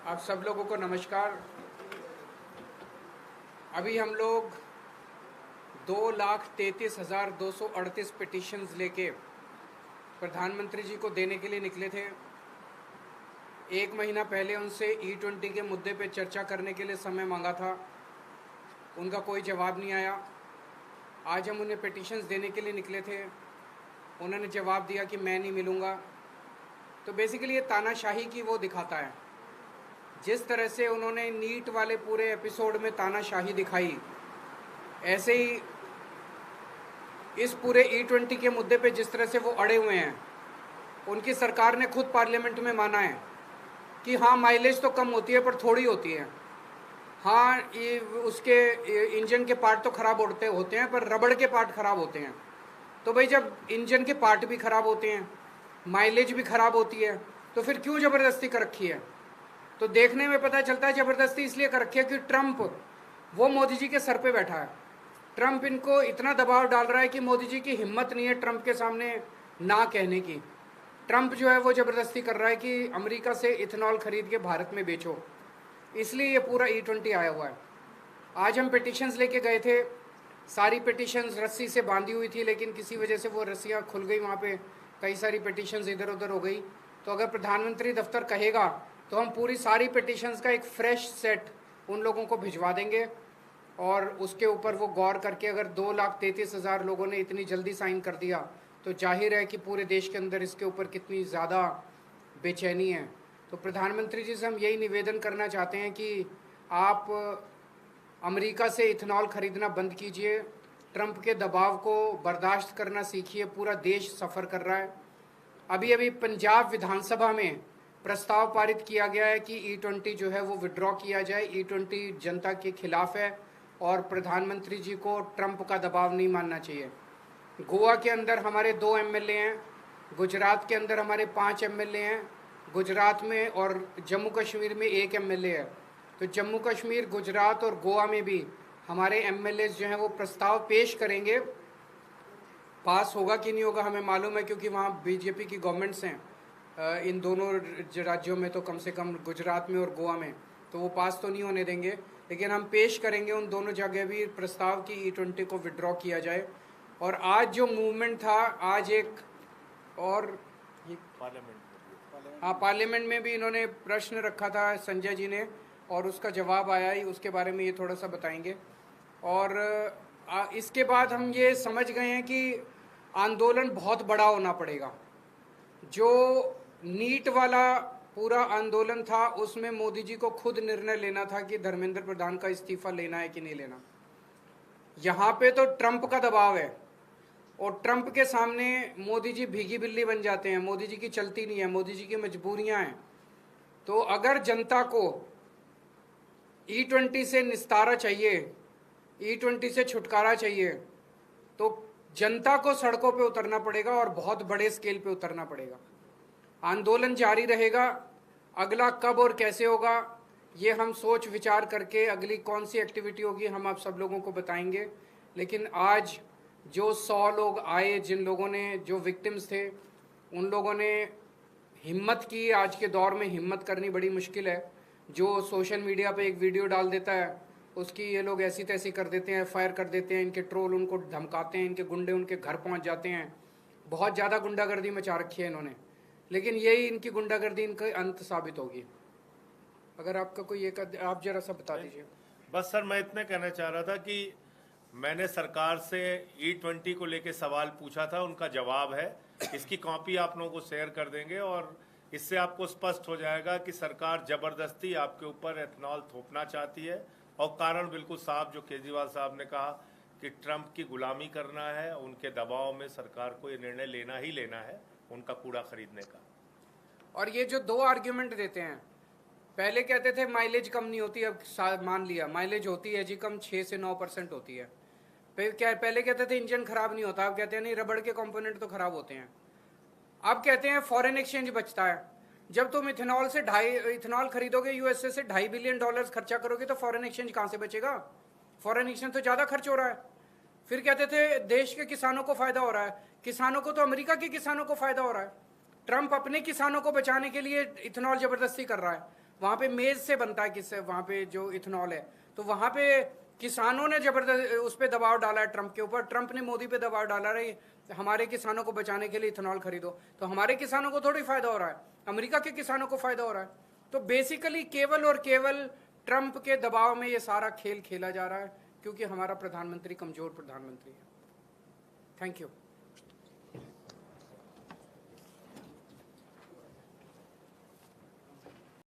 आप सब लोगों को नमस्कार। अभी हम लोग 2,33,238 पिटिशन्स लेके प्रधानमंत्री जी को देने के लिए निकले थे। एक महीना पहले उनसे E20 के मुद्दे पे चर्चा करने के लिए समय मांगा था, उनका कोई जवाब नहीं आया। आज हम उन्हें पिटिशन्स देने के लिए निकले थे, उन्होंने जवाब दिया कि मैं नहीं मिलूँगा। तो बेसिकली ये तानाशाही की वो दिखाता है। जिस तरह से उन्होंने नीट वाले पूरे एपिसोड में तानाशाही दिखाई, ऐसे ही इस पूरे E20 के मुद्दे पे जिस तरह से वो अड़े हुए हैं। उनकी सरकार ने खुद पार्लियामेंट में माना है कि हाँ, माइलेज तो कम होती है पर थोड़ी होती है। हाँ, ये उसके इंजन के पार्ट तो ख़राब होते हैं पर रबड़ के पार्ट ख़राब होते हैं। तो भाई, जब इंजन के पार्ट भी ख़राब होते हैं, माइलेज भी ख़राब होती है, तो फिर क्यों ज़बरदस्ती कर रखी है? तो देखने में पता चलता है ज़बरदस्ती इसलिए कर रखी है कि ट्रंप वो मोदी जी के सर पे बैठा है। ट्रंप इनको इतना दबाव डाल रहा है कि मोदी जी की हिम्मत नहीं है ट्रंप के सामने ना कहने की। ट्रंप जो है वो ज़बरदस्ती कर रहा है कि अमेरिका से इथेनॉल खरीद के भारत में बेचो, इसलिए ये पूरा E20 आया हुआ है। आज हम पिटिशन्स लेके गए थे, सारी पिटिशन्स रस्सी से बांधी हुई थी, लेकिन किसी वजह से वो रस्सियाँ खुल गई, वहाँ पे कई सारी पिटिशन्स इधर उधर हो गई। तो अगर प्रधानमंत्री दफ्तर कहेगा तो हम पूरी सारी पिटिशन्स का एक फ़्रेश सेट उन लोगों को भिजवा देंगे, और उसके ऊपर वो गौर करके अगर 2,33,000 लोगों ने इतनी जल्दी साइन कर दिया तो जाहिर है कि पूरे देश के अंदर इसके ऊपर कितनी ज़्यादा बेचैनी है। तो प्रधानमंत्री जी से हम यही निवेदन करना चाहते हैं कि आप अमेरिका से इथेनॉल खरीदना बंद कीजिए, ट्रंप के दबाव को बर्दाश्त करना सीखिए। पूरा देश सफ़र कर रहा है। अभी अभी पंजाब विधानसभा में प्रस्ताव पारित किया गया है कि E20 जो है वो विड्रॉ किया जाए। E20 जनता के खिलाफ है और प्रधानमंत्री जी को ट्रंप का दबाव नहीं मानना चाहिए। गोवा के अंदर हमारे 2 MLA हैं, गुजरात के अंदर हमारे 5 MLA हैं, गुजरात में और जम्मू कश्मीर में 1 MLA है। तो जम्मू कश्मीर, गुजरात और गोवा में भी हमारे MLAs जो हैं वो प्रस्ताव पेश करेंगे। पास होगा कि नहीं होगा हमें मालूम है, क्योंकि वहाँ बीजेपी की गवर्नमेंट्स हैं इन दोनों राज्यों में, तो कम से कम गुजरात में और गोवा में, तो वो पास तो नहीं होने देंगे। लेकिन हम पेश करेंगे उन दोनों जगह भी प्रस्ताव की E20 को विड्रॉ किया जाए। और आज जो मूवमेंट था, आज एक और पार्लियामेंट में भी इन्होंने प्रश्न रखा था संजय जी ने, और उसका जवाब आया ही, उसके बारे में ये थोड़ा सा बताएंगे। और इसके बाद हम ये समझ गए हैं कि आंदोलन बहुत बड़ा होना पड़ेगा। जो नीट वाला पूरा आंदोलन था उसमें मोदी जी को खुद निर्णय लेना था कि धर्मेंद्र प्रधान का इस्तीफा लेना है कि नहीं लेना। यहाँ पे तो ट्रंप का दबाव है और ट्रंप के सामने मोदी जी भीगी बिल्ली बन जाते हैं। मोदी जी की चलती नहीं है, मोदी जी की मजबूरियां हैं। तो अगर जनता को E20 से निस्तारा चाहिए, E20 से छुटकारा चाहिए, तो जनता को सड़कों पे उतरना पड़ेगा और बहुत बड़े स्केल पे उतरना पड़ेगा। आंदोलन जारी रहेगा। अगला कब और कैसे होगा ये हम सोच विचार करके अगली कौन सी एक्टिविटी होगी हम आप सब लोगों को बताएंगे। लेकिन आज जो 100 लोग आए, जिन लोगों ने, जो विक्टिम्स थे, उन लोगों ने हिम्मत की। आज के दौर में हिम्मत करनी बड़ी मुश्किल है। जो सोशल मीडिया पे एक वीडियो डाल देता है उसकी ये लोग ऐसी तैसी कर देते हैं, फायर कर देते हैं, इनके ट्रोल उनको धमकाते हैं, इनके गुंडे उनके घर पहुंच जाते हैं। बहुत ज़्यादा गुंडागर्दी मचा रखी है इन्होंने, लेकिन यही इनकी गुंडागर्दी इनका अंत साबित होगी। अगर आपका कोई एक आप जरा सा बता दीजिए। बस सर, मैं इतने कहना चाह रहा था कि मैंने सरकार से E20 को लेके सवाल पूछा था, उनका जवाब है। इसकी कॉपी आप लोगों को शेयर कर देंगे और इससे आपको स्पष्ट हो जाएगा कि सरकार जबरदस्ती आपके ऊपर एथेनॉल थोपना चाहती है, और कारण बिल्कुल साफ जो केजरीवाल साहब ने कहा कि ट्रंप की गुलामी करना है। उनके दबाव में सरकार को ये निर्णय लेना ही लेना है उनका कूड़ा खरीदने का। और ये जो 2 आर्ग्यूमेंट देते हैं, पहले कहते थे माइलेज कम नहीं होती, अब मान लिया माइलेज होती है जी कम, 6 से 9% होती है। पहले कहते थे इंजन खराब नहीं होता, अब कहते हैं नहीं, रबड़ के कंपोनेंट तो खराब होते हैं। अब कहते हैं फॉरेन एक्सचेंज बचता है। जब तुम इथेनॉल खरीदोगे USA से $2.5 बिलियन खर्चा करोगे तो फॉरेन एक्सचेंज कहाँ से बचेगा? फॉरेन एक्सचेंज तो ज़्यादा खर्च हो रहा है। फिर कहते थे देश के किसानों को फायदा हो रहा है। किसानों को तो अमेरिका के किसानों को फायदा हो रहा है। ट्रंप अपने किसानों को बचाने के लिए इथेनॉल जबरदस्ती कर रहा है। वहाँ पे मेज से बनता है, किससे, वहाँ पे जो इथेनॉल है, तो वहाँ पे किसानों ने जबरदस्त उस पर दबाव डाला है ट्रंप के ऊपर। ट्रंप ने मोदी पे दबाव डाला रही हमारे किसानों को बचाने के लिए इथेनॉल खरीदो, तो हमारे किसानों को थोड़ी फायदा हो रहा है, अमेरिका के किसानों को फायदा हो रहा है। तो बेसिकली केवल और केवल ट्रंप के दबाव में ये सारा खेल खेला जा रहा है, क्योंकि हमारा प्रधानमंत्री कमजोर प्रधानमंत्री है। Thank you.